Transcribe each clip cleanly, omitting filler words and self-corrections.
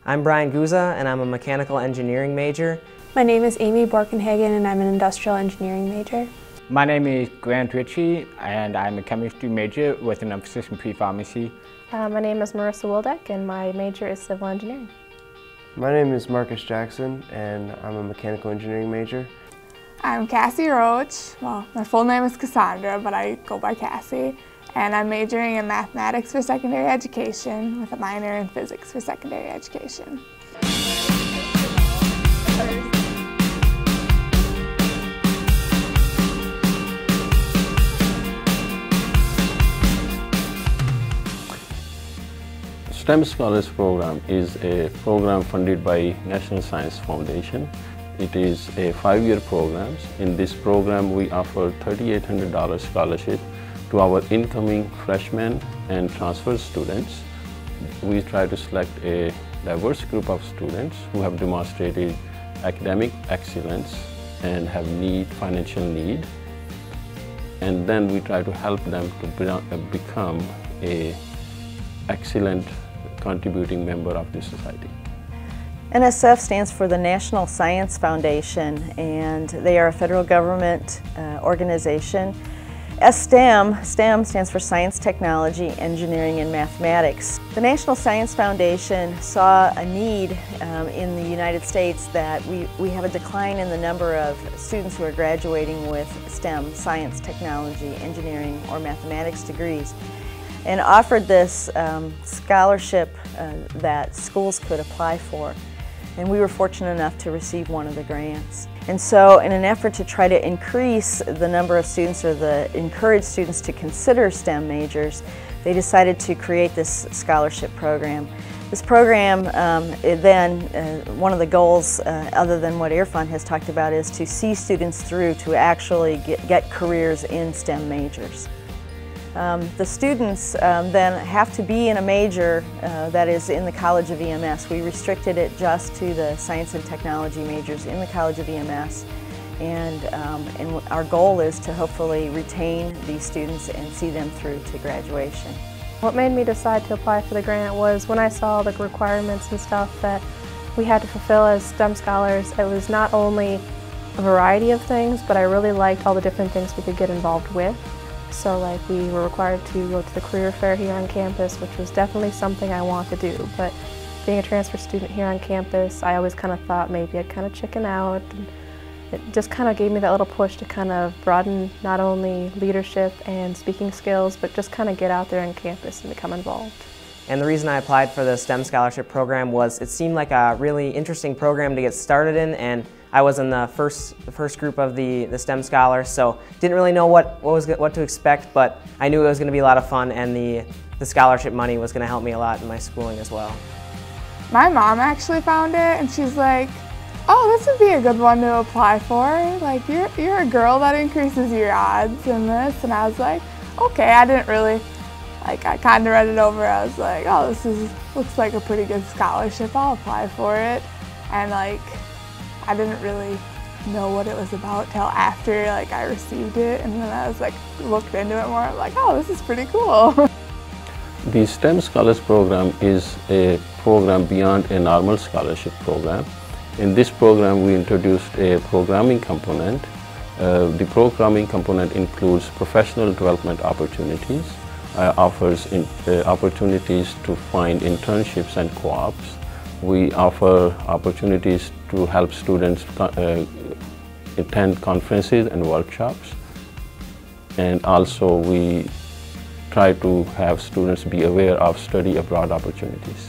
I'm Brian Guza, and I'm a mechanical engineering major. My name is Amy Borkenhagen, and I'm an industrial engineering major. My name is Grant Ritchie, and I'm a chemistry major with an emphasis in pre-pharmacy. My name is Marissa Wildeck, and my major is civil engineering. My name is Marcus Jackson, and I'm a mechanical engineering major. I'm Cassie Roach. Well, my full name is Cassandra, but I go by Cassie. And I'm majoring in mathematics for secondary education with a minor in physics for secondary education. STEM Scholars Program is a program funded by National Science Foundation. It is a 5-year program. In this program, we offer $3,800 scholarship to our incoming freshmen and transfer students. We try to select a diverse group of students who have demonstrated academic excellence and have financial need. And then we try to help them to become an excellent contributing member of the society. NSF stands for the National Science Foundation, and they are a federal government organization. STEM stands for Science, Technology, Engineering, and Mathematics. The National Science Foundation saw a need in the United States that we have a decline in the number of students who are graduating with STEM, Science, Technology, Engineering, or Mathematics degrees, and offered this scholarship that schools could apply for. And we were fortunate enough to receive one of the grants. And so in an effort to try to increase the number of students or encourage students to consider STEM majors, they decided to create this scholarship program. This program one of the goals, other than what Airfund has talked about, is to see students through to actually get careers in STEM majors. The students then have to be in a major that is in the College of EMS. We restricted it just to the science and technology majors in the College of EMS, and our goal is to hopefully retain these students and see them through to graduation. What made me decide to apply for the grant was when I saw the requirements and stuff that we had to fulfill as STEM scholars. It was not only a variety of things, but I really liked all the different things we could get involved with. So like we were required to go to the career fair here on campus, which was definitely something I want to do. But being a transfer student here on campus, I always kind of thought maybe I'd kind of chicken out. And it just kind of gave me that little push to kind of broaden not only leadership and speaking skills, but just kind of get out there on campus and become involved. And the reason I applied for the STEM scholarship program was it seemed like a really interesting program to get started in, and I was in the first group of the STEM scholars, so didn't really know what to expect, but I knew it was going to be a lot of fun, and the scholarship money was going to help me a lot in my schooling as well. My mom actually found it, and she's like, "Oh, this would be a good one to apply for. Like, you're a girl, that increases your odds in this." And I was like, "Okay." I didn't really, I kind of read it over. I was like, "Oh, looks like a pretty good scholarship. I'll apply for it." And I didn't really know what it was about till after I received it, and then I was looked into it more. I'm like, "Oh, this is pretty cool." The STEM Scholars Program is a program beyond a normal scholarship program. In this program, we introduced a programming component. The programming component includes professional development opportunities, offers opportunities to find internships and co-ops. We offer opportunities to help students attend conferences and workshops. And also we try to have students be aware of study abroad opportunities.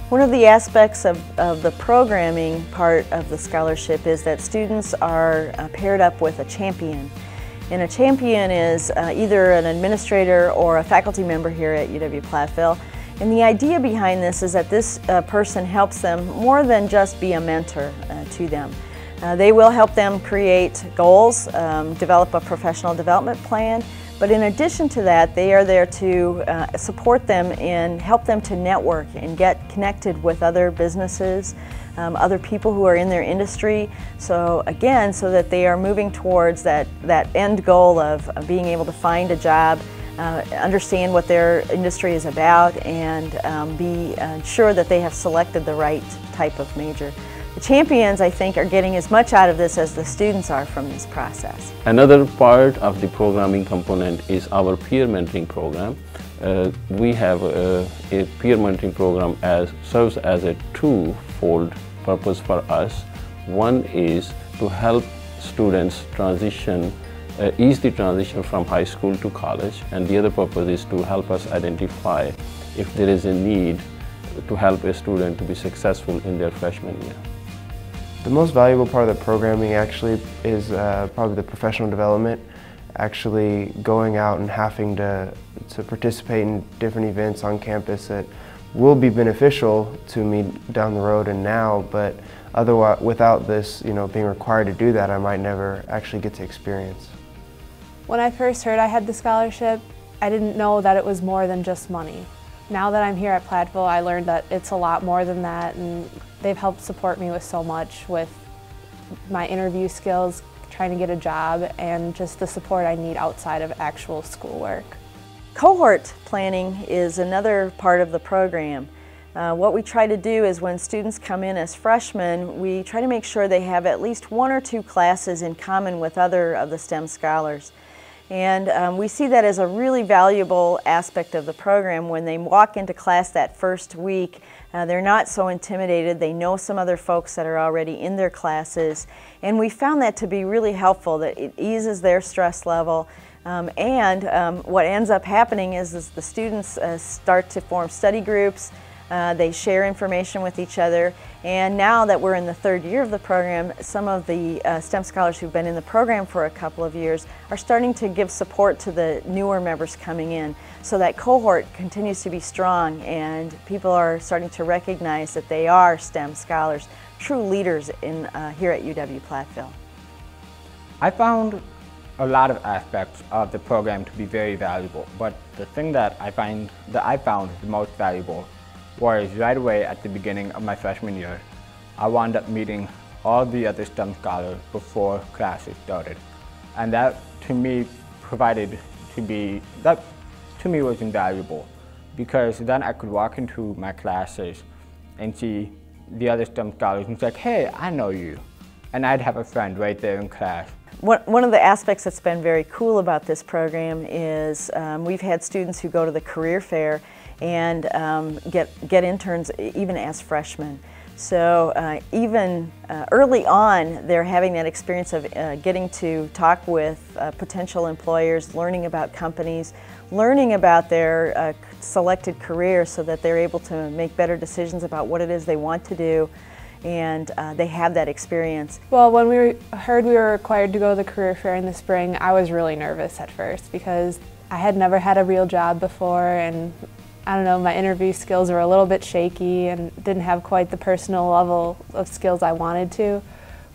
One of the aspects of the programming part of the scholarship is that students are paired up with a champion. And a champion is either an administrator or a faculty member here at UW-Platteville. And the idea behind this is that this person helps them more than just be a mentor to them. They will help them create goals, develop a professional development plan, but in addition to that, they are there to support them and help them to network and get connected with other businesses, other people who are in their industry. So again, so that they are moving towards that end goal of being able to find a job understand what their industry is about, and be sure that they have selected the right type of major. The champions, I think, are getting as much out of this as the students are from this process. Another part of the programming component is our peer mentoring program. We have a peer mentoring program serves as a twofold purpose for us. One is to help students transition, ease the transition from high school to college, and the other purpose is to help us identify if there is a need to help a student to be successful in their freshman year. The most valuable part of the programming actually is probably the professional development, actually going out and having to participate in different events on campus that will be beneficial to me down the road and now, but otherwise, without this, being required to do that, I might never actually get to experience. When I first heard I had the scholarship, I didn't know that it was more than just money. Now that I'm here at Platteville, I learned that it's a lot more than that, and they've helped support me with so much with my interview skills, trying to get a job, and just the support I need outside of actual schoolwork. Cohort planning is another part of the program. What we try to do is when students come in as freshmen, we try to make sure they have at least 1 or 2 classes in common with other of the STEM scholars. And we see that as a really valuable aspect of the program. When they walk into class that first week, they're not so intimidated. They know some other folks that are already in their classes. And we found that to be really helpful, that it eases their stress level. What ends up happening is the students start to form study groups. They share information with each other, and now that we're in the 3rd year of the program, some of the STEM scholars who've been in the program for a couple of years are starting to give support to the newer members coming in, so that cohort continues to be strong, and people are starting to recognize that they are STEM scholars, true leaders here at UW-Platteville. I found a lot of aspects of the program to be very valuable, but the thing that I found the most valuable was right away at the beginning of my freshman year. I wound up meeting all the other STEM scholars before classes started. And that to me was invaluable, because then I could walk into my classes and see the other STEM scholars and say, hey, I know you. And I'd have a friend right there in class. One of the aspects that's been very cool about this program is we've had students who go to the career fair and get interns even as freshmen. So even early on, they're having that experience of getting to talk with potential employers, learning about companies, learning about their selected careers so that they're able to make better decisions about what it is they want to do, and they have that experience. Well, when we heard we were required to go to the career fair in the spring, I was really nervous at first because I had never had a real job before, and I don't know, my interview skills were a little bit shaky and didn't have quite the personal level of skills I wanted to,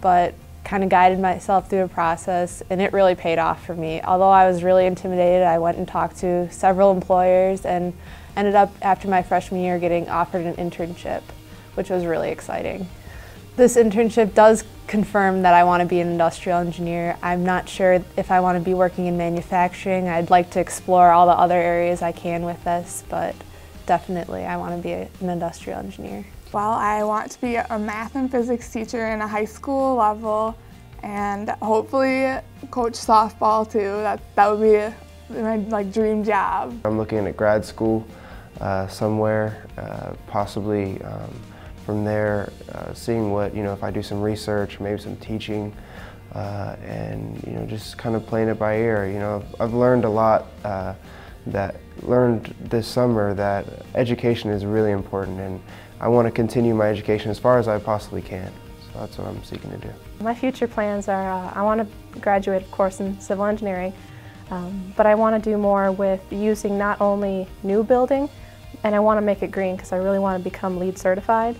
but kind of guided myself through the process, and it really paid off for me. Although I was really intimidated, I went and talked to several employers and ended up, after my freshman year, getting offered an internship, which was really exciting. This internship does confirm that I want to be an industrial engineer. I'm not sure if I want to be working in manufacturing. I'd like to explore all the other areas I can with this, but definitely I want to be an industrial engineer. Well, I want to be a math and physics teacher in a high school level, and hopefully coach softball too. That would be my dream job. I'm looking at grad school somewhere, possibly from there, seeing what, if I do some research, maybe some teaching, and just kind of playing it by ear. I've learned a lot learned this summer that education is really important, and I want to continue my education as far as I possibly can. So that's what I'm seeking to do. My future plans are I want to graduate, of course, in civil engineering, but I want to do more with using not only new building, and I want to make it green because I really want to become LEED certified,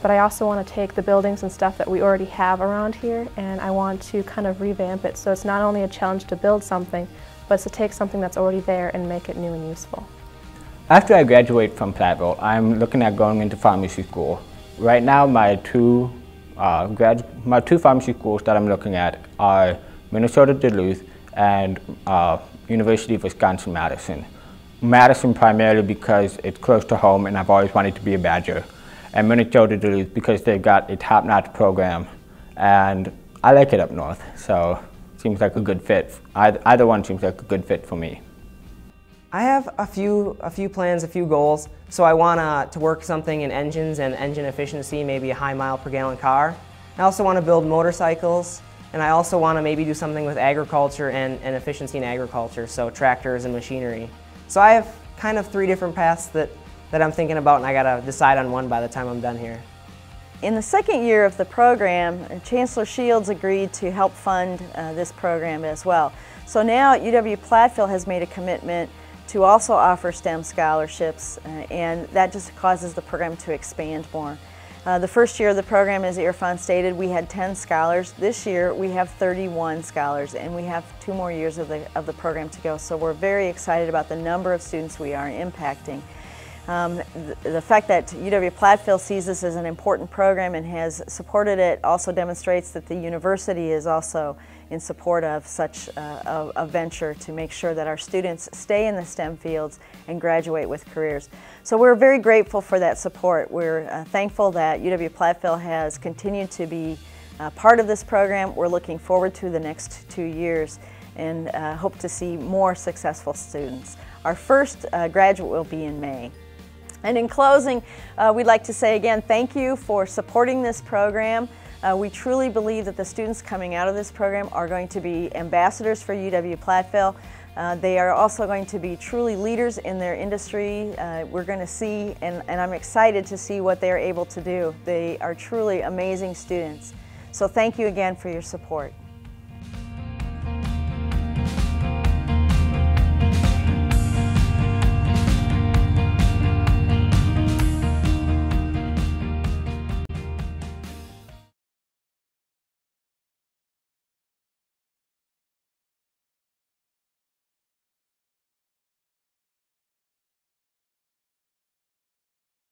but I also want to take the buildings and stuff that we already have around here, and I want to kind of revamp it so it's not only a challenge to build something, but it's to take something that's already there and make it new and useful. After I graduate from Platteville, I'm looking at going into pharmacy school. Right now, my two pharmacy schools that I'm looking at are Minnesota Duluth and University of Wisconsin-Madison. Madison primarily because it's close to home and I've always wanted to be a Badger. And Minnesota Duluth because they've got a top-notch program and I like it up north, so it seems like a good fit. Either one seems like a good fit for me. I have a few plans, a few goals. So I want to work something in engines and engine efficiency, maybe a high mile per gallon car. I also want to build motorcycles, and I also want to maybe do something with agriculture and efficiency in agriculture, so tractors and machinery. So I have kind of 3 different paths that I'm thinking about, and I got to decide on one by the time I'm done here. In the second year of the program, Chancellor Shields agreed to help fund this program as well. So now UW-Platteville has made a commitment to also offer STEM scholarships, and that just causes the program to expand more. The first year of the program, as Irfan stated, we had 10 scholars. This year we have 31 scholars, and we have 2 more years of the program to go. So we're very excited about the number of students we are impacting. The fact that UW-Platteville sees this as an important program and has supported it also demonstrates that the university is also in support of such a venture to make sure that our students stay in the STEM fields and graduate with careers. So we're very grateful for that support. We're thankful that UW-Platteville has continued to be part of this program. We're looking forward to the next 2 years and hope to see more successful students. Our first graduate will be in May. And in closing, we'd like to say again, thank you for supporting this program. We truly believe that the students coming out of this program are going to be ambassadors for UW-Platteville. They are also going to be truly leaders in their industry. We're going to see, and I'm excited to see what they're able to do. They are truly amazing students. So thank you again for your support.